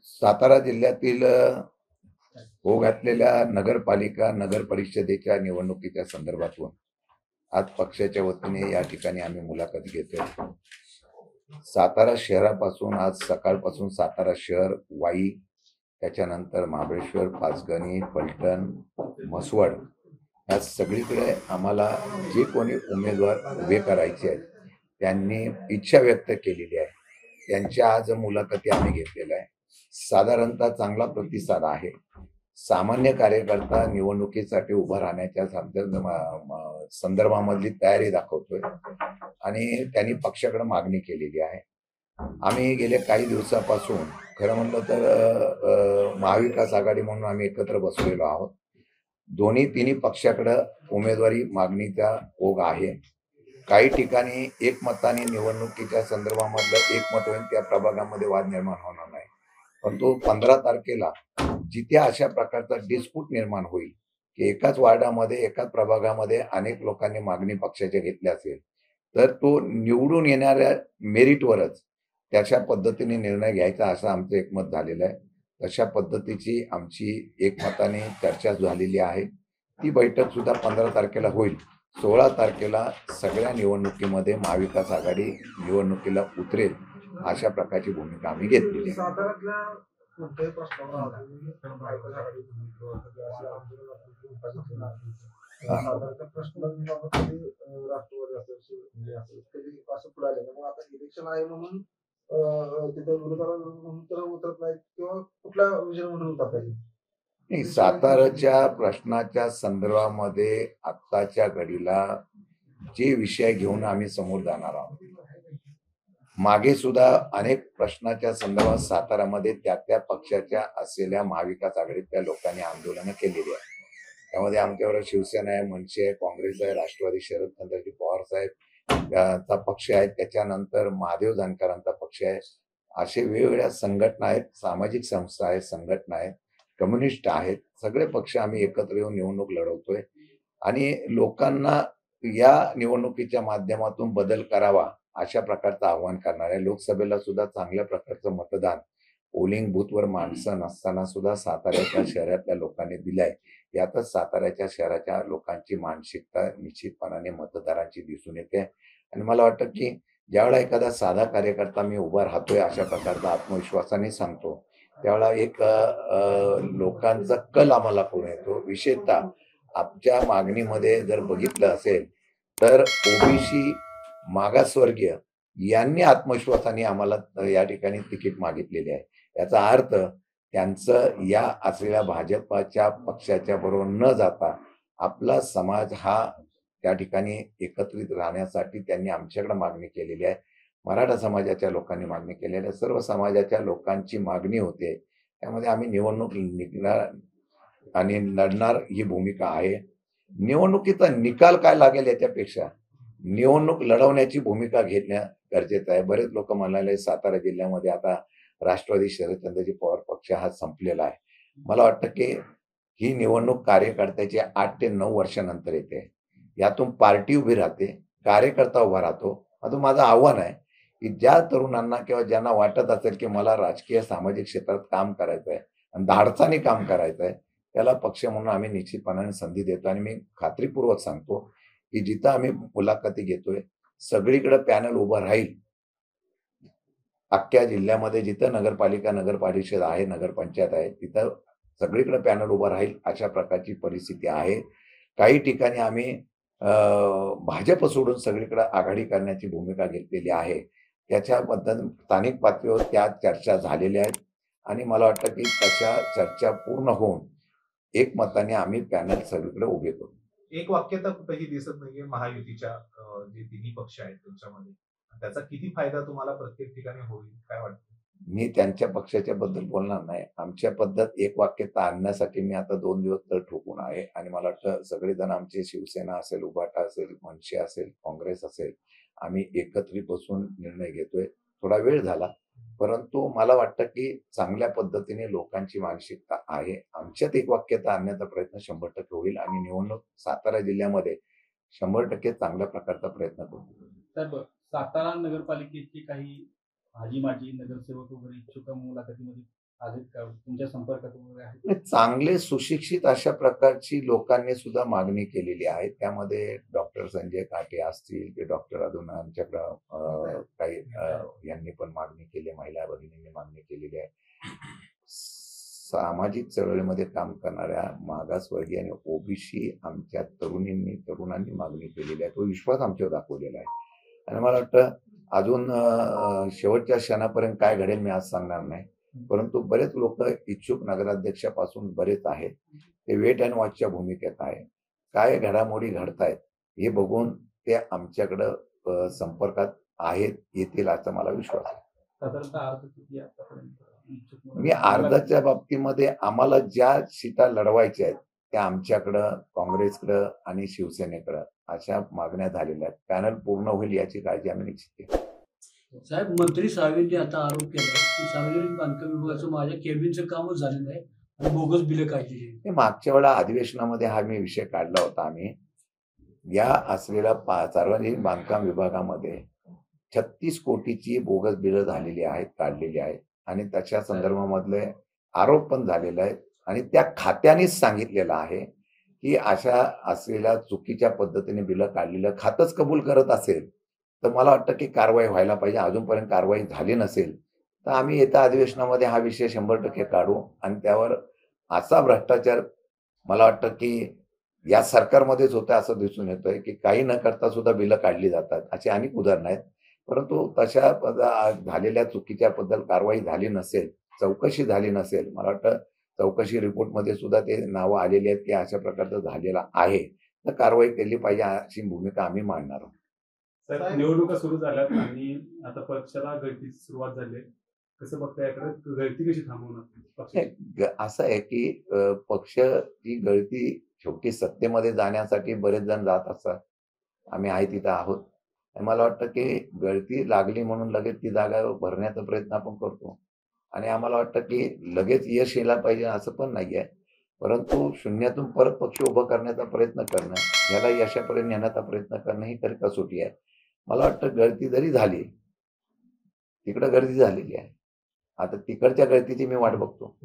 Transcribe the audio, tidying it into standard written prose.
सातारा जिल्ह्यातील हो घातलेल्या नगरपालिका नगर परिषदेच्या निवडणुकीच्या संदर्भातून आज पक्षाच्या वतीने या ठिकाणी आम्ही मुलाखत घेतोय. सातारा शहरापासून आज सकाळपासून सातारा शहर, वाई, त्याच्यानंतर महाबळेश्वर, पाचगणी, फलटण, म्हसवड या सगळीकडे आम्हाला जे कोणी उमेदवार उभे करायचे आहेत त्यांनी इच्छा व्यक्त केलेली आहे. त्यांच्या आज मुलाखती आम्ही घेतलेल्या आहे. साधारणतः चांगला प्रतिसाद आहे. सामान्य कार्यकर्ता निवडणुकीसाठी उभा राहण्याच्या संदर्भामधली तयारी दाखवतोय आणि त्यांनी पक्षाकडे मागणी केलेली आहे. आम्ही गेल्या काही दिवसापासून खरं म्हणलं तर महाविकास आघाडी म्हणून आम्ही एकत्र बसलेलो आहोत. दोन्ही तिन्ही पक्षाकडे उमेदवारी मागणीचा ओघ आहे. काही ठिकाणी एकमताने निवडणुकीच्या संदर्भामधलं एकमत होईल, त्या प्रभागामध्ये वाद निर्माण होणार नाही. परंतु 15 तारखेला जिथे अशा प्रकारचा डिस्प्यूट निर्माण होईल की एकाच वार्डामध्ये एकाच प्रभागामध्ये अनेक लोकांनी मागणी पक्षाच्या घेतल्या असेल तर तो निवडून येणाऱ्या मेरिटवरच त्याच्या पद्धतीने निर्णय घ्यायचा असं आमचं एकमत झालेलं आहे. तशा पद्धतीची आमची एकमताने चर्चा झालेली आहे. ती बैठक सुद्धा 15 तारखेला होईल. 16 तारखेला सगळ्या निवडणुकीमध्ये महाविकास आघाडी निवडणुकीला उतरेल अशा प्रकारची भूमिका आम्ही घेतलेली आहे. इलेक्शन आहे म्हणून तिथे विरोधाला उतरत नाही किंवा कुठल्या विषय म्हणून उतरता येईल. नाही, साताराच्या प्रश्नाच्या संदर्भामध्ये आत्ताच्या घडीला जे विषय घेऊन आम्ही समोर जाणार आहोत, मागे सुद्धा अनेक प्रश्नाच्या संदर्भात सातारामध्ये त्या त्या पक्षाच्या असलेल्या महाविकास आघाडीतल्या लोकांनी आंदोलनं केलेली आहे. त्यामध्ये आमच्यावर शिवसेना आहे, मनसे आहे, काँग्रेस आहे, राष्ट्रवादी शरदचंद्रजी पवार साहेब पक्ष आहे, त्याच्यानंतर महादेव जानकरांचा पक्ष आहे. असे वेगवेगळ्या संघटना आहेत, सामाजिक संस्था आहेत, संघटना आहेत, कम्युनिस्ट आहेत. सगळे पक्ष आम्ही एकत्र येऊन निवडणूक लढवतोय आणि लोकांना या निवडणुकीच्या माध्यमातून बदल करावा अशा प्रकारचं आव्हान करणार आहे. लोकसभेला सुद्धा चांगल्या प्रकारचं मतदान पोलिंग बूथवर माणसं नसताना सुद्धा साताऱ्याच्या शहरातल्या लोकांनी दिलंय. यातच साताऱ्याच्या शहराच्या लोकांची मानसिकता निश्चितपणाने मतदारांची दिसून येते आणि मला वाटतं की ज्यावेळेला एखादा साधा कार्यकर्ता मी उभा राहतोय अशा प्रकारचा आत्मविश्वासाने सांगतो, त्यावेळेला एक लोकांचा कल आम्हाला कळून येतो. विशेषतः आमच्या मागणीमध्ये जर बघितलं असेल तर ओबीसी, मागासवर्गीय यांनी आत्मविश्वासाने आम्हाला या ठिकाणी तिकीट मागितलेले आहे. याचा अर्थ त्यांचं या असलेल्या भाजपाच्या पक्षाच्या बरोबर न जाता आपला समाज हा त्या ठिकाणी एकत्रित राहण्यासाठी त्यांनी आमच्याकडे मागणी केलेली आहे. मराठा समाजाच्या लोकांनी मागणी केलेली आहे. सर्व समाजाच्या लोकांची मागणी होते. त्यामध्ये आम्ही निवडणूक निघणार आणि लढणार ही भूमिका आहे. निवडणुकीचा निकाल काय लागेल याच्यापेक्षा निवडणूक लढवण्याची भूमिका घेणं गरजेचं आहे. बरेच लोक म्हणाले सातारा जिल्ह्यामध्ये आता राष्ट्रवादी शरदचंद्रजी पवार पक्ष हा संपलेला आहे. मला वाटतं की ही निवडणूक कार्यकर्त्याची 8 ते 9 वर्षानंतर येते. यातून पार्टी उभी राहते, कार्यकर्ता उभा राहतो. आता माझं आव्हान आहे की ज्या तरुणांना किंवा ज्यांना वाटत असेल की मला राजकीय सामाजिक क्षेत्रात काम करायचं आहे आणि धाडसाने काम करायचं आहे, त्याला पक्ष म्हणून आम्ही निश्चितपणाने संधी देतो आणि मी खात्रीपूर्वक सांगतो की जिथं आम्ही मुलाखती घेतोय सगळीकडे पॅनल उभं राहील. अख्ख्या जिल्ह्यामध्ये जिथं नगरपालिका, नगर परिषद आहे, नगरपंचायत आहे, तिथं सगळीकडे पॅनल उभं राहील अशा प्रकारची परिस्थिती आहे. काही ठिकाणी आम्ही भाजप सोडून सगळीकडे आघाडी करण्याची भूमिका घेतलेली आहे. त्याच्याबद्दल स्थानिक पातळीवर त्या चर्चा झालेल्या आहेत आणि मला वाटतं की तशा चर्चा पूर्ण होऊन एकमताने आम्ही पॅनल सगळीकडे उभे करू. एक वाक्यता कुठेही दिसत नाहीये महायुतीच्या जे तिन्ही पक्ष आहेत त्यांच्यामध्ये. त्याचा किती फायदा तुम्हाला प्रत्येक ठिकाणी होईल काय वाटतं? मी त्यांच्या पक्षाच्या बद्दल बोलणार नाही. आमच्या पद्धत एक वाक्यता आणण्यासाठी मी आता 2 दिवस तर ठोकून आहे आणि मला वाटतं सगळेजण आमचे शिवसेना असेल, उभाटा असेल, मनसे असेल, काँग्रेस असेल, आम्ही एकत्रित बसून निर्णय घेतोय. थोडा वेळ झाला, परंतु मला वाटतं की चांगल्या पद्धतीने लोकांची मानसिकता आहे. आमच्यात एक वाक्यता आणण्याचा प्रयत्न 100% होईल आणि निवडणूक सातारा जिल्ह्यामध्ये 100% चांगल्या प्रकारचा प्रयत्न करू. तर सातारा नगरपालिकेची काही आजी माजी नगरसेवक वगैरे इच्छुक मुलाखतीमध्ये अजून तुमच्या संपर्कात वगैरे आहे? आणि चांगले सुशिक्षित अशा प्रकारची लोकांनी सुद्धा मागणी केलेली आहे. त्यामध्ये डॉक्टर संजय काटे असतील की डॉक्टर अजून आमच्याकडं काही यांनी पण मागणी केली आहे, महिला भगिनींनी मागणी केलेली आहे. सामाजिक चळवळीमध्ये काम करणाऱ्या मागासवर्गीय आणि ओबीसी आमच्या तरुणांनी मागणी केलेली आहे. तो विश्वास आमच्यावर दाखवलेला आहे. आणि मला वाटतं अजून शेवटच्या क्षणापर्यंत काय घडेल मी आज सांगणार नाही. परंतु बरेच लोक इच्छुक नगराध्यक्षापासून बरेच आहेत. ते वेट अँड वॉचच्या भूमिकेत आहे. काय घडामोडी घडतायत हे बघून ते आमच्याकडं संपर्कात आहेत, येतील असा मला विश्वास आहे. साधारणतः अर्ज किती आहे आतापर्यंत इच्छुक मी अर्जाच्या बाबतीमध्ये आम्हाला ज्या सीटा लढवायच्या आहेत त्या आमच्याकडं, काँग्रेसकडं आणि शिवसेनेकडं अशा मागण्या झालेल्या आहेत. पॅनल पूर्ण होईल याची काळजी आम्ही निश्चित घेतो. साहेब, मंत्री साहेबांनी आता आरोप केला की सार्वजनिक बांधकाम विभागाचं माझ्या केबिनचं कामच झालेलं आहे आणि बोगस बिलं काढलेली आहेत. हे मागच्या वेळा अधिवेशनामध्ये हा मी विषय काढला होता. आम्ही या असलेल्या सार्वजनिक बांधकाम विभागामध्ये 36 कोटीची बोगस बिलं झालेली आहेत, काढलेली आहेत आणि त्याच्या संदर्भामधले आरोप पण झालेले आहेत आणि त्या खात्यानेच सांगितलेलं आहे की अशा असलेल्या चुकीच्या पद्धतीने बिलं काढलेलं खातंच कबूल करत असेल तर मला वाटतं की कारवाई व्हायला पाहिजे. अजूनपर्यंत कारवाई झाली नसेल तर आम्ही येत्या अधिवेशनामध्ये हा विषय 100% काढू आणि त्यावर असा भ्रष्टाचार मला वाटतं की या सरकारमध्येच होतं असं दिसून येतोय की काही न करता सुद्धा बिलं काढली जातात. अशी अनेक उदाहरणं आहेत. परंतु तशा झालेल्या चुकीच्या बद्दल कारवाई झाली नसेल, चौकशी झाली नसेल, मला वाटतं चौकशी रिपोर्टमध्ये सुद्धा ते नावं आलेली आहेत की अशा प्रकारचं झालेलं आहे, तर कारवाई केली पाहिजे अशी भूमिका आम्ही मांडणार आहोत. साहेब, निवडणुका सुरू झाल्यात आणि आता पक्षाला गळतीची सुरुवात झाली. कसं बघताय याकडे, गळती कशी थांबवणार पक्षाची? असं आहे की पक्ष ही गळती शेवटी सत्तेमध्ये जाण्यासाठी बरेच जण जात असतात. आम्ही आहे तिथं आहोत. आणि मला वाटतं की गळती लागली म्हणून लगेच ती जागा भरण्याचा प्रयत्न आपण करतो आणि आम्हाला वाटतं की लगेच यश यायला पाहिजे असं पण नाही आहे. परंतु शून्यातून परत पक्ष उभं करण्याचा प्रयत्न करणं, याला यशापर्यंत नेण्याचा प्रयत्न करणं ही खरी कसोटी आहे. मला वाटतं गळती जरी झाली, तिकडं गर्दी झालेली आहे. आता तिकडच्या गळतीची मी वाट बघतो.